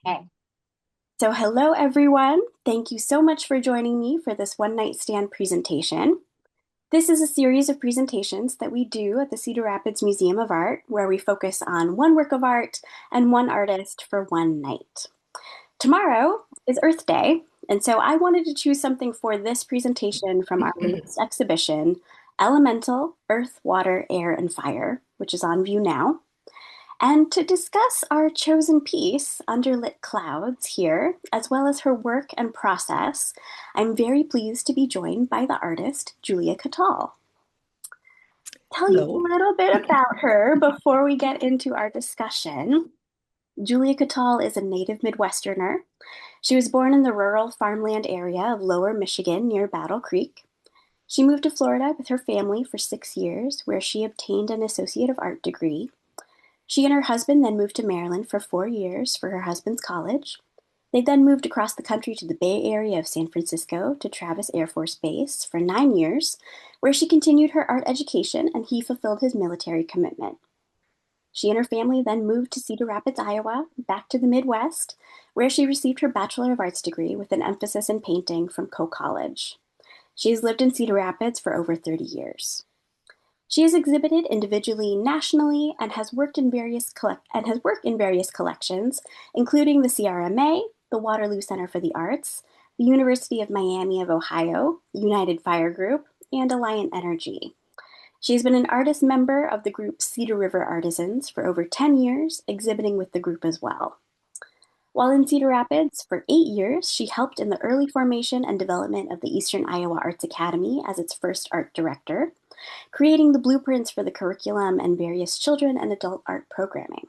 Okay. So hello everyone. Thank you so much for joining me for this one night stand presentation. This is a series of presentations that we do at the Cedar Rapids Museum of Art where we focus on one work of art and one artist for one night. Tomorrow is Earth Day, and so I wanted to choose something for this presentation from our latest exhibition, Elemental Earth, Water, Air, and Fire, which is on view now. And to discuss our chosen piece, Underlit Clouds, here, as well as her work and process, I'm very pleased to be joined by the artist, Julia Kottal. Tell you a Hello. little bit about her before we get into our discussion. Julia Kottal is a native Midwesterner. She was born in the rural farmland area of Lower Michigan near Battle Creek. She moved to Florida with her family for 6 years, where she obtained an Associate of Art degree. She and her husband then moved to Maryland for 4 years for her husband's college. They then moved across the country to the Bay Area of San Francisco to Travis Air Force Base for 9 years, where she continued her art education and he fulfilled his military commitment. She and her family then moved to Cedar Rapids, Iowa, back to the Midwest, where she received her Bachelor of Arts degree with an emphasis in painting from Coe College. She has lived in Cedar Rapids for over 30 years. She has exhibited individually nationally and has worked in various collections, including the CRMA, the Waterloo Center for the Arts, the University of Miami of Ohio, United Fire Group, and Alliant Energy. She has been an artist member of the group Cedar River Artisans for over 10 years, exhibiting with the group as well. While in Cedar Rapids for 8 years, she helped in the early formation and development of the Eastern Iowa Arts Academy as its first art director, creating the blueprints for the curriculum and various children and adult art programming.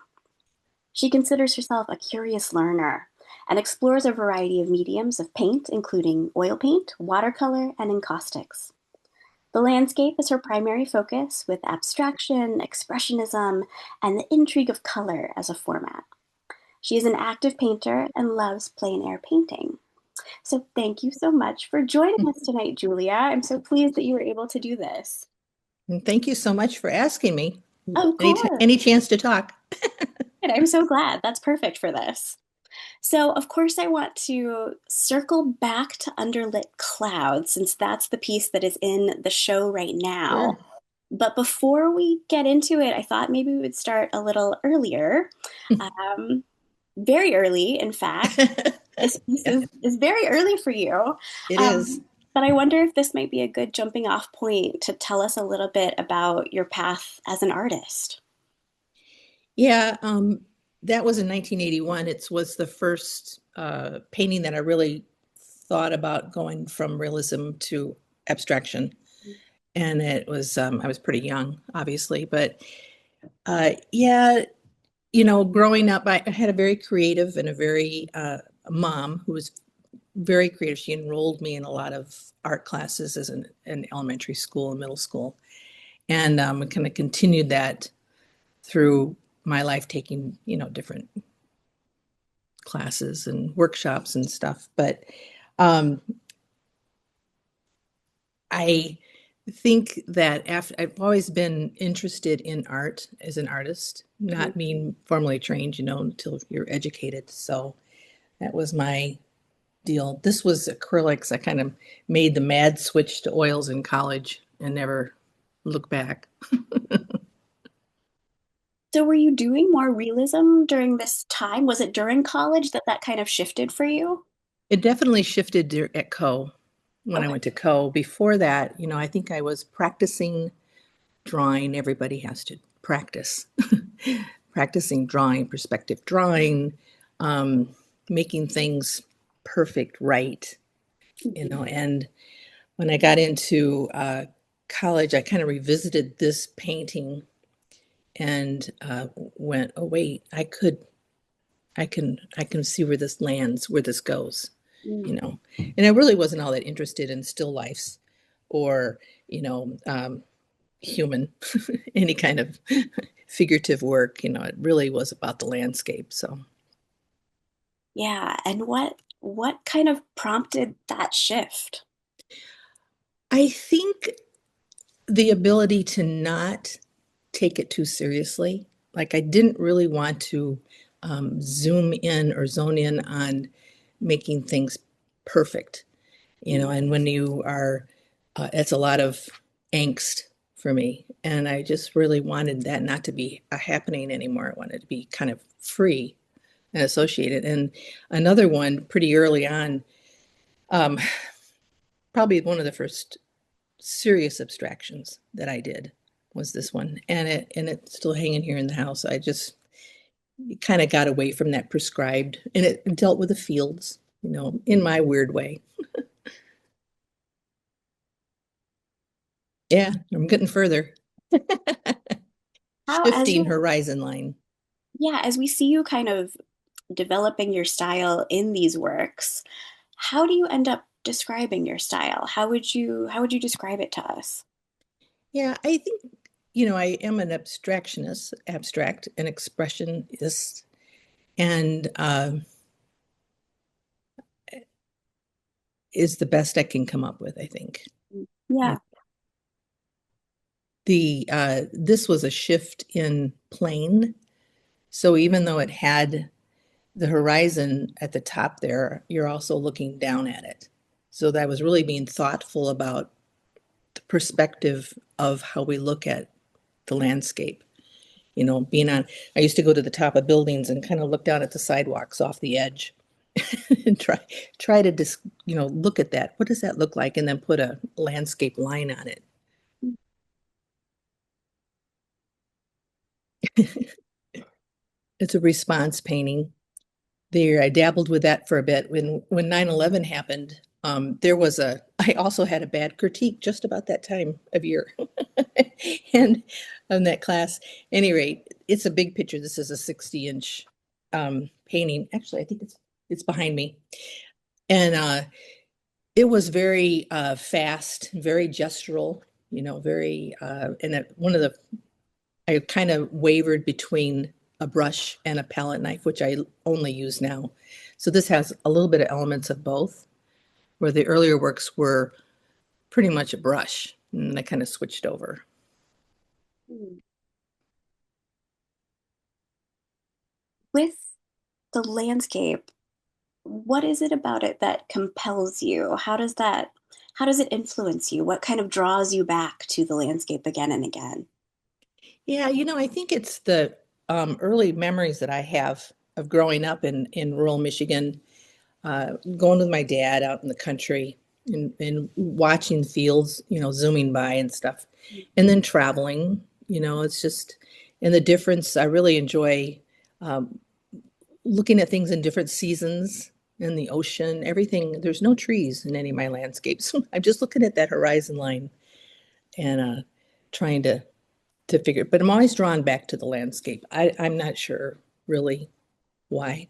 She considers herself a curious learner and explores a variety of mediums of paint, including oil paint, watercolor, and encaustics. The landscape is her primary focus, with abstraction, expressionism, and the intrigue of color as a format. She is an active painter and loves plein air painting. So thank you so much for joining us tonight, Julia. I'm so pleased that you were able to do this. And thank you so much for asking me. Of Any course. chance to talk? And I'm so glad. That's perfect for this. So, of course, I want to circle back to Underlit Clouds since that's the piece that is in the show right now. Sure. But before we get into it, I thought maybe we would start a little earlier. Um, Very early, in fact. This piece Yeah, is very early for you. it is. Um, but I wonder if this might be a good jumping off point to tell us a little bit about your path as an artist. Yeah, that was in 1981. It was the first painting that I really thought about going from realism to abstraction. And it was, I was pretty young, obviously, but yeah, growing up, I had a very creative and a very mom who was very creative. She enrolled me in a lot of art classes as in elementary school and middle school, and kind of continued that through my life, taking different classes and workshops and stuff. But um, I think that after I've always been interested in art as an artist, Mhm. not being formally trained, until you're educated. So that was my deal. This was acrylics. I kind of made the mad switch to oils in college and never looked back. So, were you doing more realism during this time? Was it during college that that kind of shifted for you? It definitely shifted at Co when I Okay. went to Co. Before that, I think I was practicing drawing. Everybody has to practice. Practicing drawing, perspective drawing, um, making things perfect, right. Mhm. And when I got into college, I kind of revisited this painting and went, oh wait, I can see where this lands, where this goes, Mm. And I really wasn't all that interested in still lifes or you know um, human any kind of figurative work. It really was about the landscape. So Yeah, and what kind of prompted that shift? I think the ability to not take it too seriously. Like I didn't really want to zoom in or zone in on making things perfect, and when you are, it's a lot of angst for me. And I just really wanted that not to be happening anymore. I wanted to be kind of free and associated. And another one pretty early on, um, probably one of the first serious abstractions that I did was this one. And it's still hanging here in the house. I just kind of got away from that prescribed, and it dealt with the fields, in my weird way. Yeah, I'm getting further. How, as Shifting you, horizon line. yeah, as we see you kind of developing your style in these works, how do you end up describing your style? How would you describe it to us? Yeah, I think, I am an abstractionist, abstract, an expressionist, and is the best I can come up with, I think. Yeah. This was a shift in plane. So even though it had the horizon at the top there, you're also looking down at it. So that was really being thoughtful about the perspective of how we look at the landscape. Being on, I used to go to the top of buildings and kind of look down at the sidewalks off the edge and try to just, look at that. What does that look like? And then put a landscape line on it. It's a response painting. There, I dabbled with that for a bit. When 9/11 happened, I also had a bad critique just about that time of year. And on that class, any rate, it's a big picture. This is a 60-inch painting. Actually, I think it's behind me. And it was very fast, very gestural, very one of the I kind of wavered between a brush and a palette knife, which I only use now. So this has a little bit of elements of both, where the earlier works were pretty much a brush, and I kind of switched over. With the landscape, what is it about it that compels you? How does it influence you? What kind of draws you back to the landscape again and again? Yeah, I think it's the early memories that I have of growing up in rural Michigan, going with my dad out in the country and watching fields, zooming by and stuff, and then traveling. It's just, and the difference. I really enjoy um, looking at things in different seasons, in the ocean, everything. There's no trees in any of my landscapes. I'm just looking at that horizon line and trying to figure. But I'm always drawn back to the landscape. I'm not sure really why.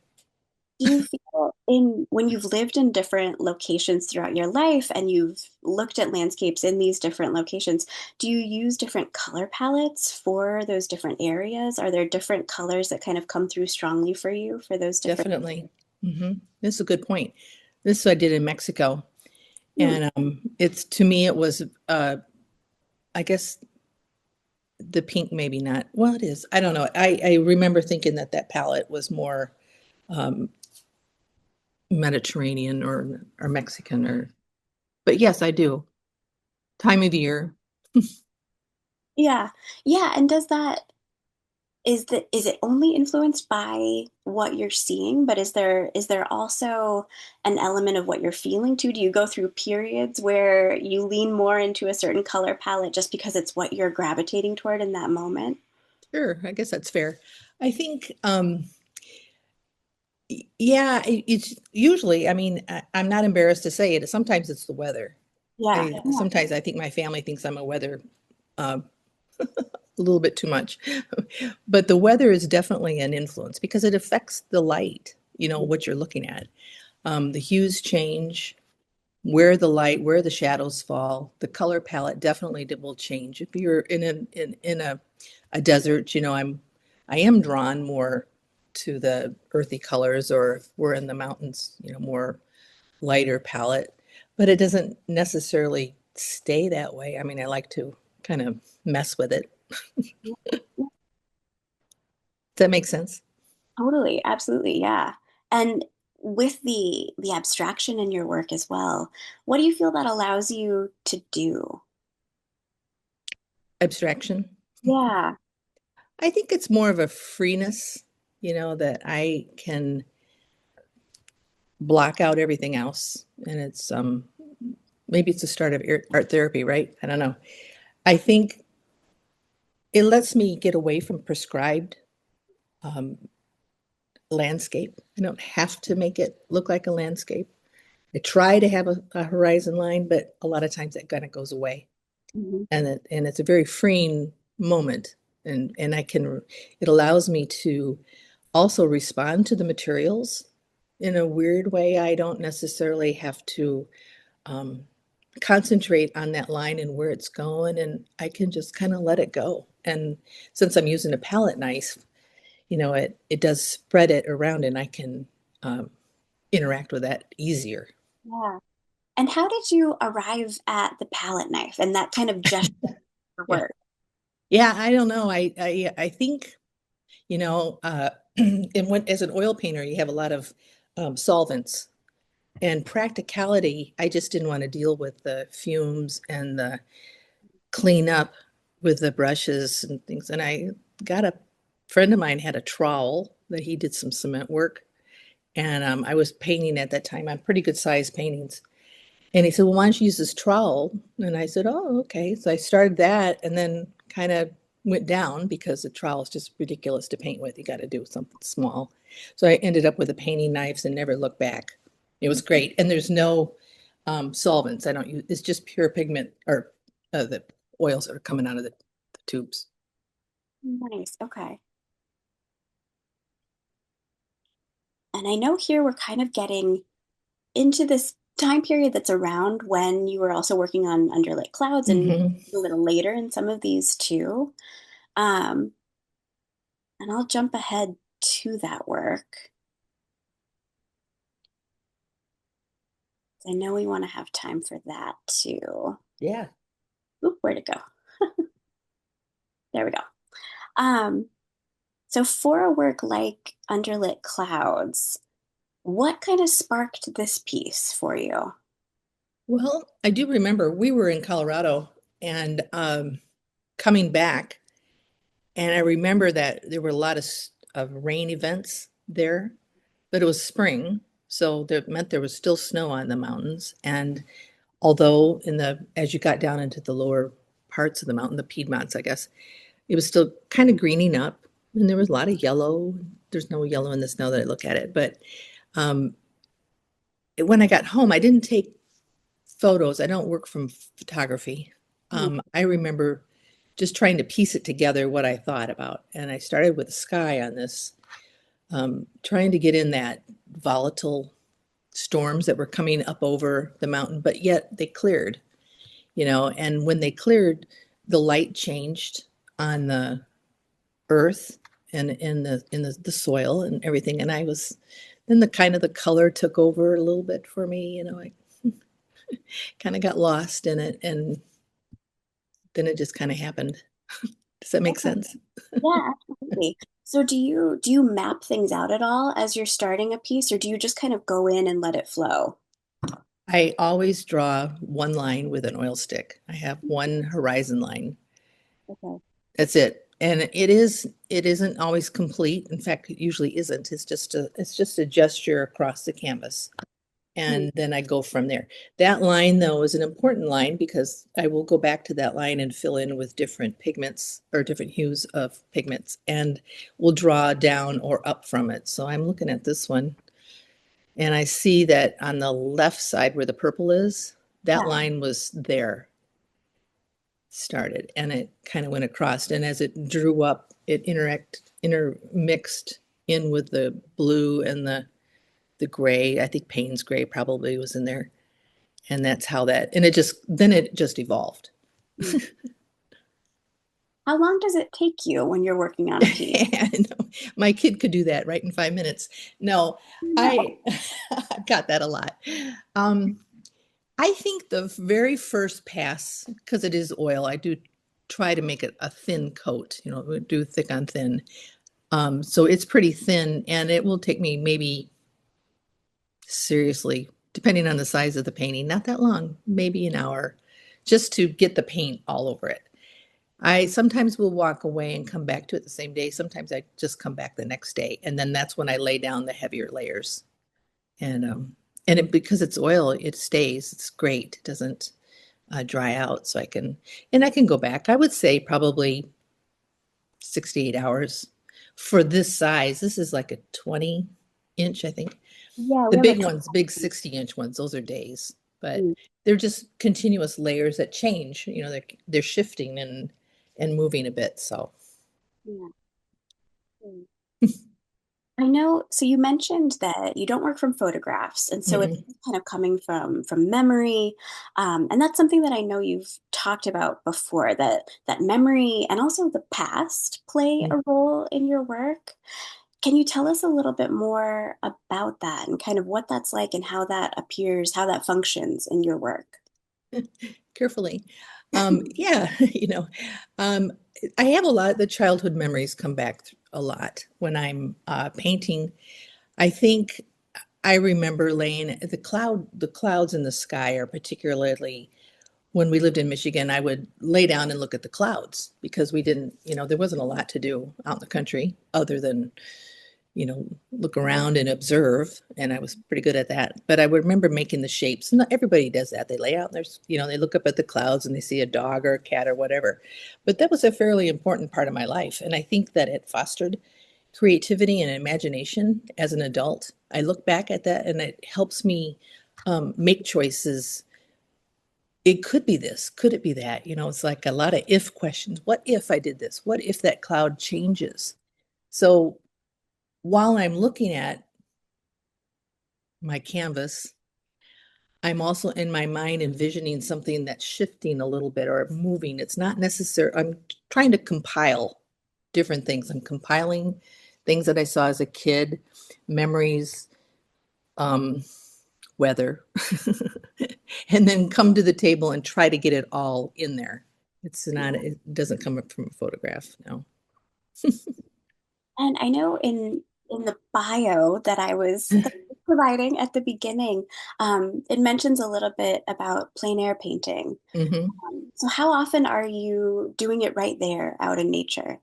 Do you feel in when you've lived in different locations throughout your life and you've looked at landscapes in these different locations, do you use different color palettes for those different areas? Are there different colors that kind of come through strongly for you for those different? Definitely. This is a good point. This I did in Mexico, Hmm. and it's to me it was I guess the pink maybe not. Well, it is. I don't know. I remember thinking that palette was more um, Mediterranean or Mexican or. But yes, I do. Time of year. Yeah. Yeah, and is it only influenced by what you're seeing, but is there also an element of what you're feeling too? Do you go through periods where you lean more into a certain color palette just because it's what you're gravitating toward in that moment? Sure, I guess that's fair. I think yeah, it's usually, I mean, I'm not embarrassed to say it. Sometimes it's the weather. Yeah. Sometimes I think my family thinks I'm a weather uh, a little bit too much. But the weather is definitely an influence because it affects the light, what you're looking at. The hues change, where the shadows fall. The color palette definitely will change. If you're in a desert, I am drawn more to the earthy colors, or if we're in the mountains, more lighter palette. But it doesn't necessarily stay that way. I mean, I like to kind of mess with it. Does that make sense? Totally, absolutely, yeah. And with the abstraction in your work as well, what do you feel that allows you to do? Abstraction. Yeah. I think it's more of a freeness, that I can block out everything else. And it's maybe it's the start of art therapy, right? I don't know. I think it lets me get away from prescribed um, landscape. I don't have to make it look like a landscape. I try to have a horizon line, but a lot of times that kind of goes away. Mhm. And it's a very freeing moment. And it allows me to also respond to the materials in a weird way. I don't necessarily have to um, concentrate on that line and where it's going, and I can just kind of let it go. And since I'm using a palette knife, it does spread it around, and I can um, interact with that easier. Yeah. And how did you arrive at the palette knife and that kind of gesture Yeah, work? yeah. I don't know. I think and when as an oil painter, you have a lot of solvents and practicality. I just didn't want to deal with the fumes and the clean up with the brushes and things. And I got a friend of mine had a trowel that he did some cement work. And I was painting at that time on pretty good sized paintings. And he said, well, why don't you use this trowel? And I said, oh, okay. So I started that and then kind of went down because the trowel is just ridiculous to paint with. You got to do something small. So I ended up with the painting knives and never looked back. It was great. And there's no solvents. I don't use, it's just pure pigment or the oils that are coming out of the tubes. Nice. Okay. And I know here we're kind of getting into this time period that's around when you were also working on Underlit Clouds and Hmm. a little later in some of these too. Um, and I'll jump ahead to that work. I know we want to have time for that too. Yeah. Oop, where'd it go? There we go. Um, so for a work like Underlit Clouds, what kind of sparked this piece for you? Well, I do remember we were in Colorado and coming back. And I remember that there were a lot of rain events there, but it was spring, so that meant there was still snow on the mountains. And although as you got down into the lower parts of the mountain, the Piedmonts, I guess, it was still kind of greening up, and there was a lot of yellow. There's no yellow in the snow that I look at it, but um, when I got home, I didn't take photos. I don't work from photography. Mhm. I remember just trying to piece it together what I thought about. And I started with the sky on this, trying to get in that volatile storms that were coming up over the mountain, but yet they cleared, and when they cleared, the light changed on the earth and in the soil and everything. And then the kind of the color took over a little bit for me, I kind of got lost in it, and then it just kind of happened. Does that make Okay. sense? Yeah, absolutely. So do you map things out at all as you're starting a piece, or do you just kind of go in and let it flow? I always draw one line with an oil stick. I have one horizon line. Okay. That's it. And it isn't always complete. In fact, it usually isn't. It's just a gesture across the canvas. Hmm. And then I go from there. That line, though, is an important line because I will go back to that line and fill in with different pigments or different hues of pigments, and we'll draw down or up from it. So I'm looking at this one, and I see that on the left side where the purple is, that Yeah. line was there, started, and it kind of went across. And as it drew up, it intermixed in with the blue and the gray. I think Payne's gray probably was in there. And that's how and it just evolved. Hmm. How long does it take you when you're working on a piece? I know. My kid could do that right in 5 minutes. No, No. I I've got that a lot. Um, I think the very first pass, because it is oil, I do try to make it a thin coat, do thick on thin. So it's pretty thin, and it will take me maybe seriously, depending on the size of the painting, not that long, maybe an hour, just to get the paint all over it. I sometimes will walk away and come back to it the same day. Sometimes I just come back the next day, and then that's when I lay down the heavier layers. And because it's oil, it stays. It's great. It doesn't dry out, so I can go back. I would say probably 68 hours for this size. This is like a 20-inch, I think. Yeah, The we have a big ones, big 60-inch ones, those are days, but Mm, they're just continuous layers that change. They're shifting and moving a bit. So yeah. Mm. I know, so you mentioned that you don't work from photographs, and so it's mm-mm, kind of coming from memory. And that's something that I know you've talked about before, that memory and also the past play a role in your work. Can you tell us a little bit more about that and kind of what that's like and how that appears, how that functions in your work? carefully. Yeah, um, I have a lot of the childhood memories come back a lot when I'm painting. I think I remember laying the clouds in the sky are particularly when we lived in Michigan, I would lay down and look at the clouds because we didn't, there wasn't a lot to do out in the country other than, look around and observe. And I was pretty good at that. But I would remember making the shapes. And not everybody does that. They lay out and they look up at the clouds and they see a dog or a cat or whatever. But that was a fairly important part of my life. And I think that it fostered creativity and imagination as an adult. I look back at that and it helps me make choices. It could be this, could it be that? It's like a lot of if questions. What if I did this? What if that cloud changes? So while I'm looking at my canvas, I'm also in my mind envisioning something that's shifting a little bit or moving. It's not necessary. I'm trying to compile different things. I'm compiling things that I saw as a kid, memories, um, weather, and then come to the table and try to get it all in there. It doesn't come up from a photograph, no. And I know in the bio that I was providing at the beginning, it mentions a little bit about plein air painting. Hmm. So how often are you doing it right there out in nature?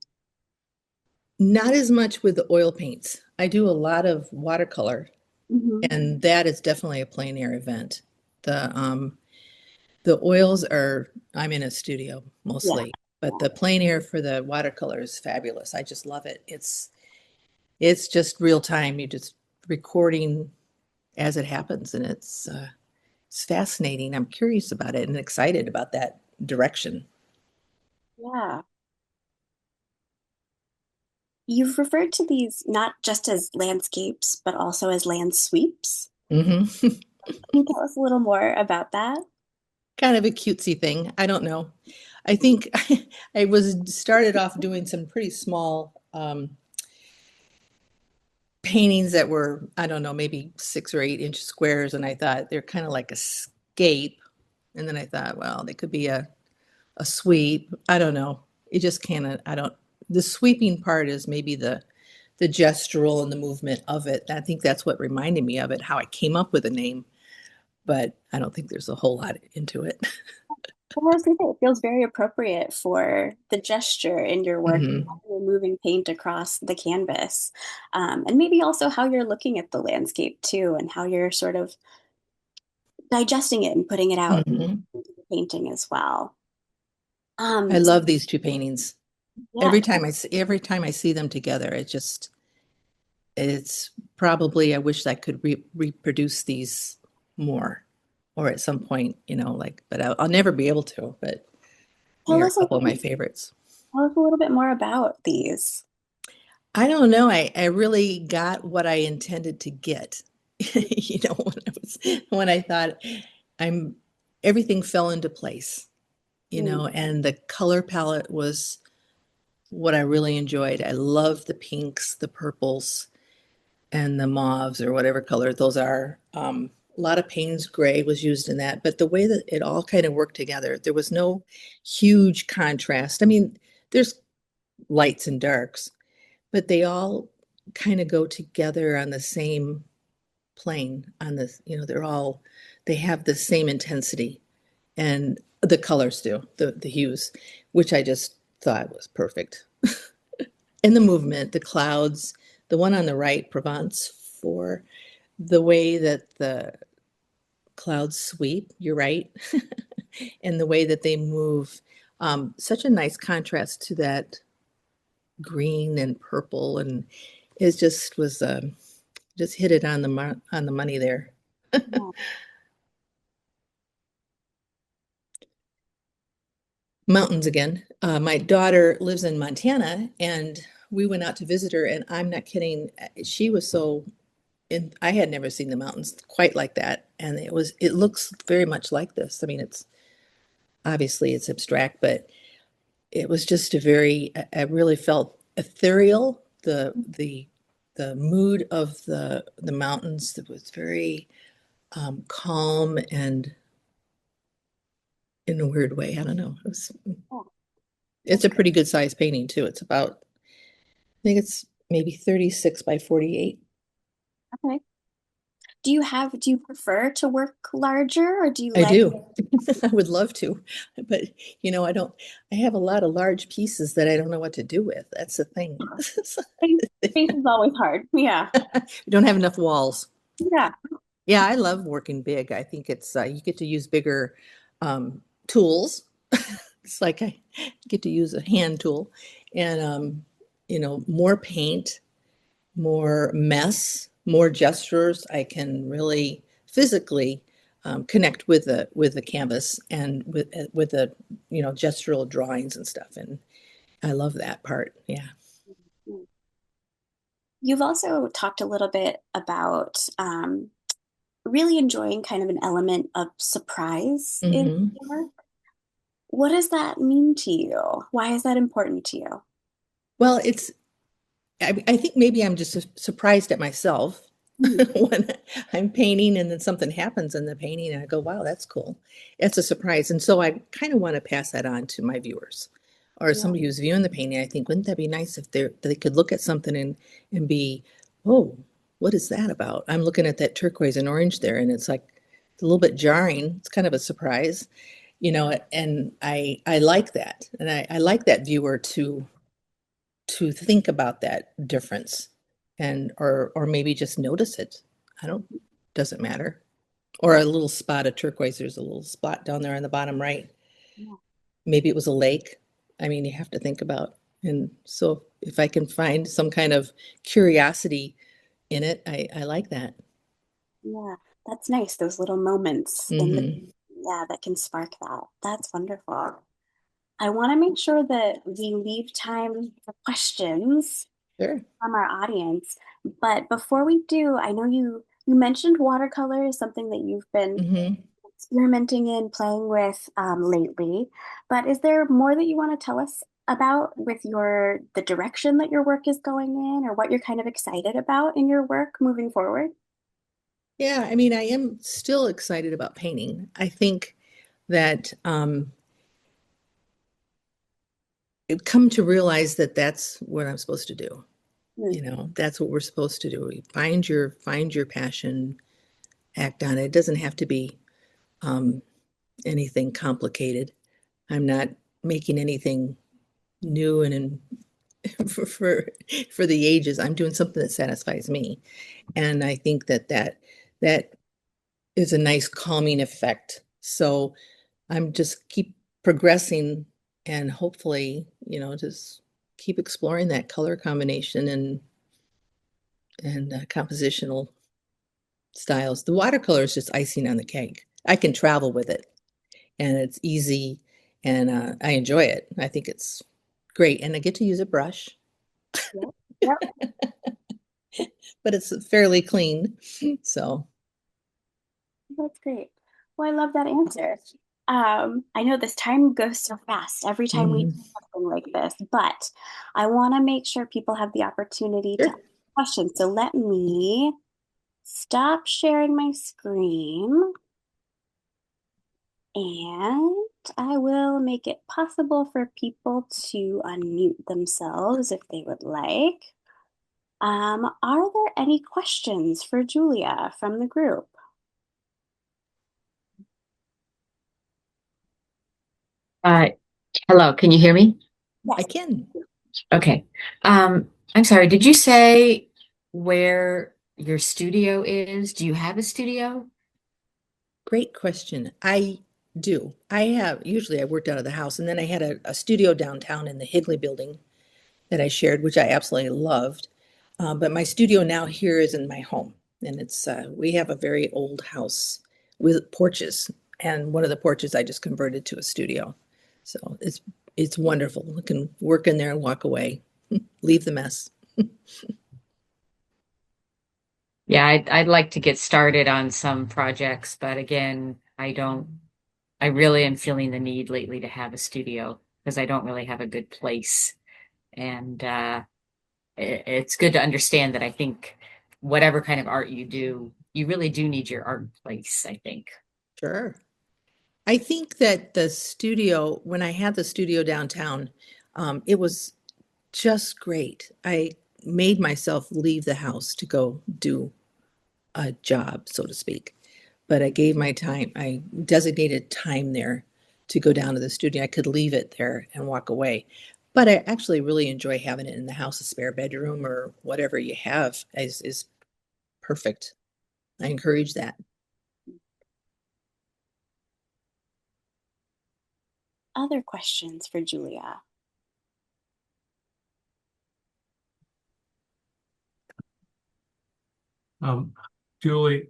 Not as much with the oil paints. I do a lot of watercolor, Hmm. and that is definitely a plein air event. The um, the oils are, I'm in a studio Yeah. mostly, but Yeah. the plein air for the watercolor is fabulous. I just love it. It's just real time. You're just recording as it happens, and it's fascinating. I'm curious about it and excited about that direction. Yeah. You've referred to these not just as landscapes, but also as land sweeps. Hmm. Can you tell us a little more about that? Kind of a cutesy thing. I don't know. I think I was started off doing some pretty small paintings that were, I don't know, maybe 6 or 8 inch squares, and I thought they're kind of like a scape. And then I thought, well, they could be a sweep. I don't know. It just can't. I don't. The sweeping part is maybe the gestural and the movement of it. I think that's what reminded me of it. How I came up with the name, but I don't think there's a whole lot into it. Well, I was gonna say, it feels very appropriate for the gesture in your work, Hmm. how you're moving paint across the canvas, and maybe also how you're looking at the landscape too, and how you're sort of digesting it and putting it out Hmm. into the painting as well. I So love these two paintings. yeah, Every time I see them together, it's probably I wish I could reproduce these more, or at some point, but I'll never be able to. But they tell are a us a couple of my favorites. tell us a little bit more about these. I don't know. I really got what I intended to get. When I thought I'm everything fell into place, Mm, and the color palette was what I really enjoyed. I love the pinks, the purples, and the mauves or whatever color those are. A lot of Payne's gray was used in that, but the way that it all kind of worked together, there was no huge contrast. I mean, there's lights and darks, but they all kind of go together on the same plane on this, they have the same intensity and the colors do, the hues, which I just thought was perfect. And the movement, the clouds, the one on the right, Provence, for the way that the clouds sweep, you're right, and the way that they move. Such a nice contrast to that green and purple, and it just was just hit it on on the money there. Yeah. Mountains again. My daughter lives in Montana, and we went out to visit her, and I'm not kidding. She was so, and I had never seen the mountains quite like that, and it looks very much like this. I mean, it's obviously it's abstract, but it was just a very, I really felt ethereal. The mood of the mountains that was very calm and in a weird way. I don't know. Oh, It's that's a great. pretty good size painting too. It's about, I think it's maybe 36 by 48. Okay. Do you prefer to work larger or do you I like do. I would love to, but I don't, I have a lot of large pieces that I don't know what to do with. That's the thing. space? Space is always hard. Yeah. We don't have enough walls. Yeah. Yeah, I love working big. I think it's you get to use bigger tools. It's like I get to use a hand tool and more paint, more mess, more gestures. I can really physically connect with the canvas and with the gestural drawings and stuff. And I love that part. Yeah. You've also talked a little bit about really enjoying kind of an element of surprise in Hmm. your work. What does that mean to you? Why is that important to you? Well, I think maybe I'm just surprised at myself Mhm. when I'm painting and then something happens in the painting and I go, wow, that's cool. It's a surprise. And so I kind of want to pass that on to my viewers or Yeah, somebody who's viewing the painting. I think, wouldn't that be nice if they could look at something and be, oh, what is that about? I'm looking at that turquoise and orange there and it's like it's a little bit jarring. It's kind of a surprise, and I like that. And I like that viewer to think about that difference and or maybe just notice it. I don't Doesn't matter. Or a little spot of turquoise. There's a little spot down there on the bottom right. yeah, Maybe it was a lake. I mean, you have to think about. And so if I can find some kind of curiosity in it, I like that. yeah. That's nice. Those little moments in the, Hmm. yeah, that can spark that. That's wonderful. I want to make sure that we leave time for questions Sure. from our audience. But before we do, I know you mentioned watercolor is something that you've been Hmm. experimenting in, playing with lately. But is there more that you want to tell us about with the direction that your work is going in, or what you're kind of excited about in your work moving forward? Yeah, I mean, I am still excited about painting. I think that I've come to realize that that's what I'm supposed to do. Hmm. That's what we're supposed to do. Find your passion, act on it. It doesn't have to be um, anything complicated. I'm not making anything new and for the ages. I'm doing something that satisfies me, and I think that is a nice calming effect. So I'm just keep progressing, and hopefully, just keep exploring that color combination and compositional styles. The watercolor is just icing on the cake. I can travel with it and it's easy and I enjoy it. I think it's great. And I get to use a brush, Yep. Yep. but it's fairly clean. So, That's great. Well, I love that answer. I know this time goes so fast every time we do mhm. something like this, but I want to make sure people have the opportunity to Sure. ask questions. So let me stop sharing my screen and I will make it possible for people to unmute themselves if they would like. Are there any questions for Julia from the group? Uh, Hello, can you hear me? I Yes. can. Okay. I'm sorry, did you say where your studio is? Do you have a studio? Great question. I do. Usually I worked out of the house, and then I had a studio downtown in the Higley building that I shared, which I absolutely loved. But my studio now here is in my home, and we have a very old house with porches, and one of the porches I just converted to a studio. So it's wonderful. I can work in there and walk away, leave the mess. Yeah, I'd like to get started on some projects, but again, I really am feeling the need lately to have a studio because I don't really have a good place. And it's good to understand that I think whatever kind of art you do, you really do need your art place, I think. Sure. I think that the studio, when I had the studio downtown, it was just great. I made myself leave the house to go do a job, so to speak. But I designated time there to go down to the studio. I could leave it there and walk away. But I actually really enjoy having it in the house. A spare bedroom or whatever you have is perfect. I encourage that. Other questions for Julia? Um, Julie,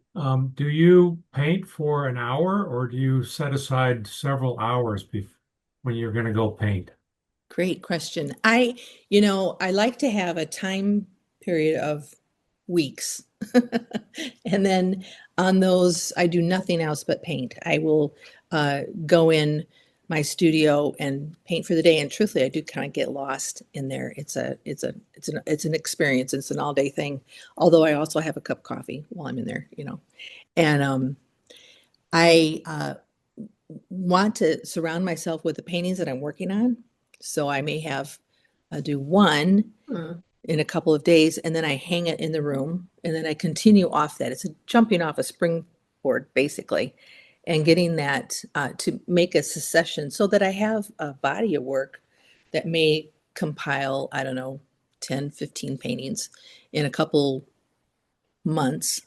do you paint for an hour or do you set aside several hours when you're going to go paint? Great question. I like to have a time period of weeks. And then on those, I do nothing else but paint. I will go in my studio and paint for the day. And truthfully, I do kind of get lost in there. It's an experience. It's an all day thing. Although I also have a cup of coffee while I'm in there. And I want to surround myself with the paintings that I'm working on. So I may have do one in a couple of days, and then I hang it in the room, and then I continue off that. It's a jumping off a springboard, basically, and getting that to make a succession so that I have a body of work that may compile, I don't know, 10, 15 paintings in a couple months.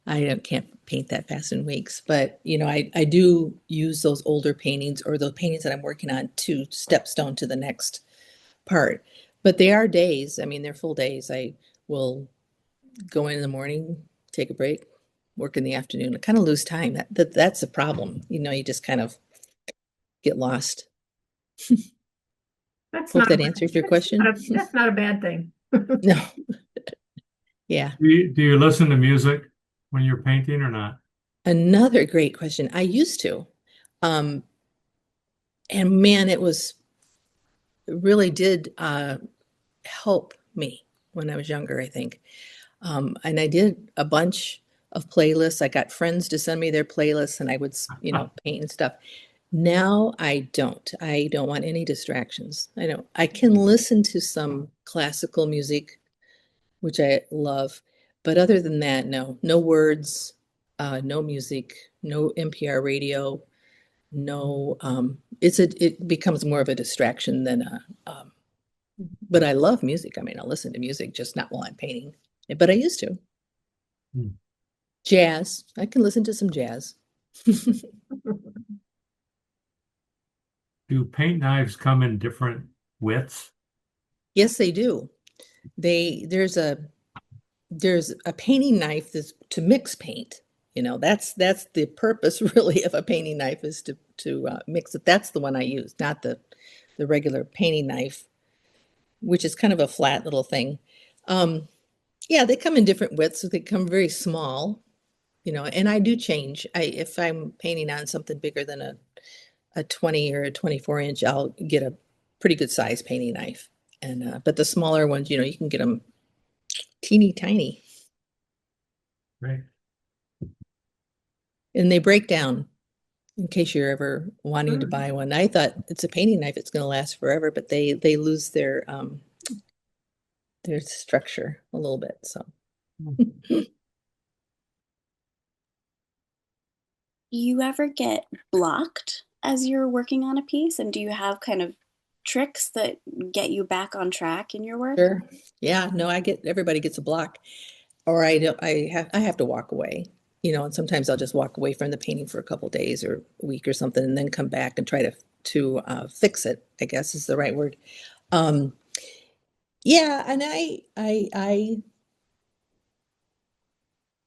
I can't paint that fast in weeks, but I do use those older paintings or those paintings that I'm working on to stepstone to the next part. But they are days. I mean, they're full days. I will go in the morning, take a break, work in the afternoon. I kind of lose time. That's a problem. You just kind of get lost. That's Hope not a that bad, answers your question. that's not a bad thing. No, yeah. Do you listen to music when you're painting or not? Another great question. I used to. Um, and man, it really did help me when I was younger, I think. And I did a bunch of playlists. I got friends to send me their playlists and I would, paint and stuff. Now I don't. I don't want any distractions. I don't. I can listen to some classical music, which I love, but other than that, no. No words, no music, no NPR radio, no. It becomes more of a distraction than a. But I love music. I mean, I listen to music, just not while I'm painting. But I used to. Hmm. Jazz. I can listen to some jazz. Do paint knives come in different widths? Yes, they do. They there's a painting knife that's to mix paint. That's the purpose really of a painting knife is to mix it. That's the one I use, not the regular painting knife, which is kind of a flat little thing. Um, yeah, they come in different widths. So they come very small, and I do change. If I'm painting on something bigger than a 20 or a 24-inch, I'll get a pretty good size painting knife. And but the smaller ones, you can get them teeny tiny Right. and they break down in case you're ever wanting to buy one. I thought it's a painting knife, it's going to last forever, but they lose their structure a little bit. So Do you ever get blocked as you're working on a piece? And do you have kind of tricks that get you back on track in your work? sure. Yeah, no, everybody gets a block, or I have to walk away, and sometimes I'll just walk away from the painting for a couple days or a week or something, and then come back and try to fix it, I guess is the right word. Um, yeah, and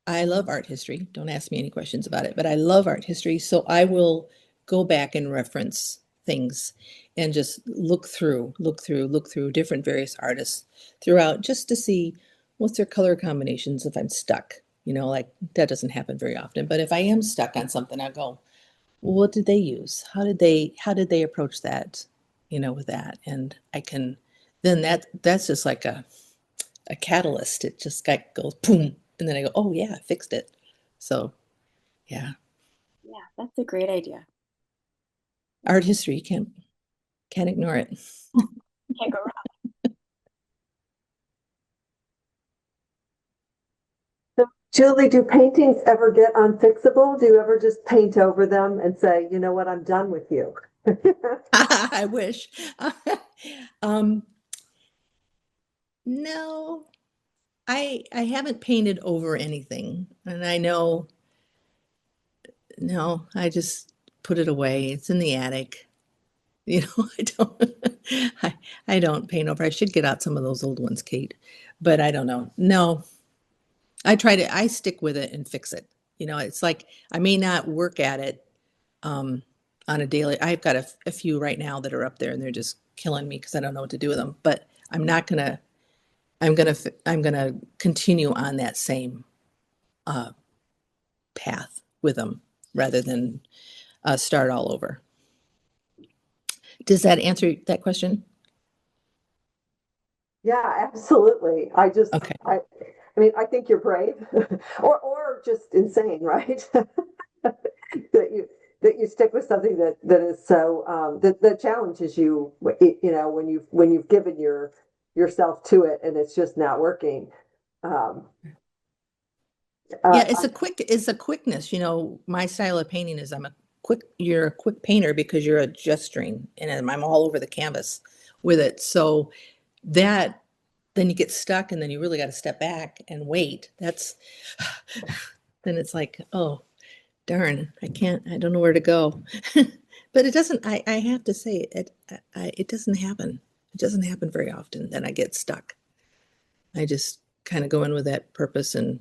I love art history. Don't ask me any questions about it, but I love art history. So I will go back and reference things and just look through different various artists throughout just to see what's their color combinations if I'm stuck. Like that doesn't happen very often. But if I am stuck on something, I go, well, what did they use? How did they approach that, with that? And I can then that's just like a catalyst. It just like goes boom, and then I go, oh yeah, I fixed it. So yeah, Yeah, that's a great idea. art history, you can't ignore it. Can't go wrong. So, Julie, do paintings ever get unfixable? Do you ever just paint over them and say, you know what, I'm done with you? I wish. um, no, I haven't painted over anything, and I know no, I just put it away. It's in the attic. I don't I, I don't paint over. I should get out some of those old ones, Kate, but I don't know. No, I stick with it and fix it. It's like I may not work at it um, on a daily. I've got a few right now that are up there and they're just killing me because I don't know what to do with them. But I'm not gonna. I'm gonna continue on that same uh, path with them rather than start all over. Does that answer that question? Yeah, absolutely. Okay. I mean, I think you're brave, or just insane, right? that you that you stick with something that is so that challenges you, when you've given yourself to it and it's just not working. Um, Yeah, uh, it's a quickness. My style of painting is you're a quick painter because you're a gesturing and I'm all over the canvas with it. So that then you get stuck and then you really got to step back and wait. Then it's like, oh, darn, I don't know where to go. But it doesn't, I have to say it doesn't happen. It doesn't happen very often that I get stuck. I just kind of go in with that purpose and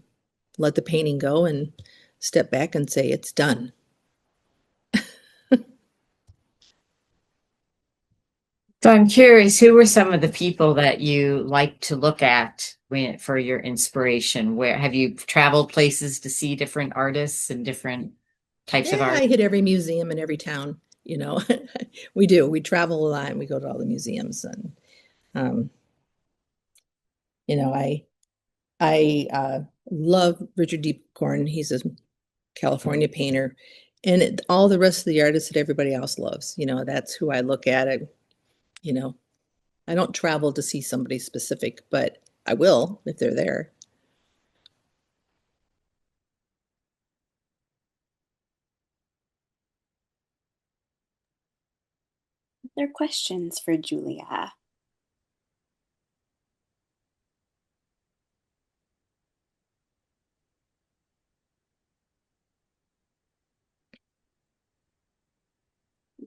let the painting go and step back and say it's done. So I'm curious, who were some of the people that you like to look at for your inspiration? Where have you traveled places to see different artists and different types of Yeah, art? I hit every museum in every town, we do. We travel a lot and we go to all the museums and um, I love Richard Deepcorn. He's a California painter. And all the rest of the artists that everybody else loves, that's who I look at. You know, I don't travel to see somebody specific, but I will if they're there. There are questions for Julia.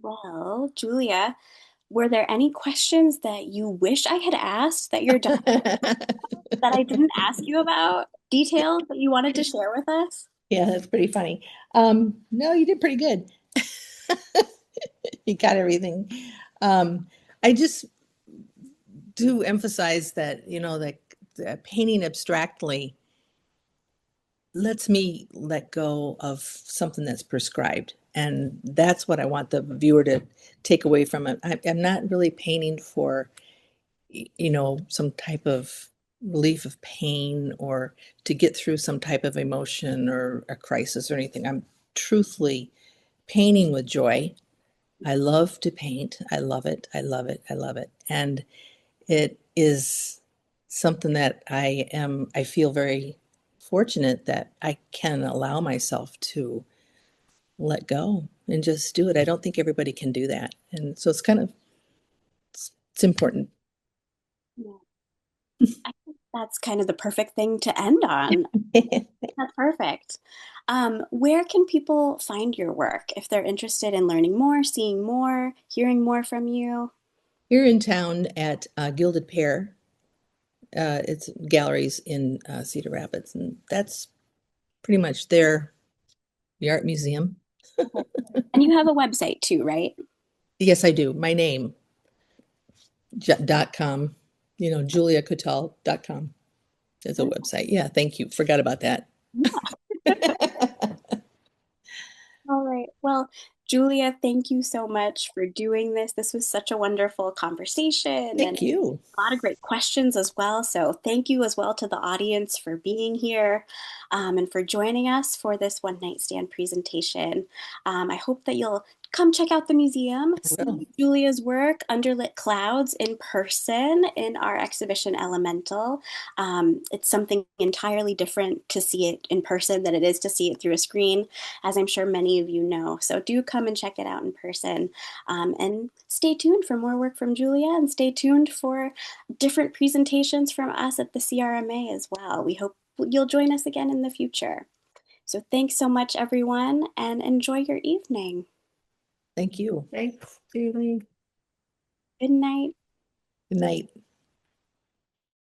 Well, Julia, were there any questions that you wish I had asked that you're done that I didn't ask you about? Details that you wanted to share with us? Yeah, that's pretty funny. No, you did pretty good. You got everything. I just do emphasize that, that painting abstractly lets me let go of something that's prescribed. And that's what I want the viewer to take away from it. I'm not really painting for, some type of relief of pain or to get through some type of emotion or a crisis or anything. I'm truthfully painting with joy. I love to paint. I love it. I love it. I love it. And it is something that I feel very fortunate that I can allow myself to let go and just do it. I don't think everybody can do that. And so it's important. Yeah. I think that's kind of the perfect thing to end on. That's perfect. Where can people find your work if they're interested in learning more, seeing more, hearing more from you? Here in town at Gilded Pear, it's galleries in Cedar Rapids, and that's pretty much there. The art museum. Okay. And you have a website too, right? Yes, I do. My name .com, juliakottal.com is a website. Yeah, thank you. Forgot about that. All right. Well, Julia, thank you so much for doing this. This was such a wonderful conversation and Thank you. a lot of great questions as well. So, thank you as well to the audience for being here and for joining us for this one night stand presentation. I hope that you'll come check out the museum, I will. see Julia's work, Underlit Clouds, in person in our exhibition Elemental. It's something entirely different to see it in person than it is to see it through a screen, as I'm sure many of you know. So do come and check it out in person. And stay tuned for more work from Julia and stay tuned for different presentations from us at the CRMA as well. We hope you'll join us again in the future. So thanks so much, everyone, and enjoy your evening. Thank you. Thanks, Julie. Good night. Good night.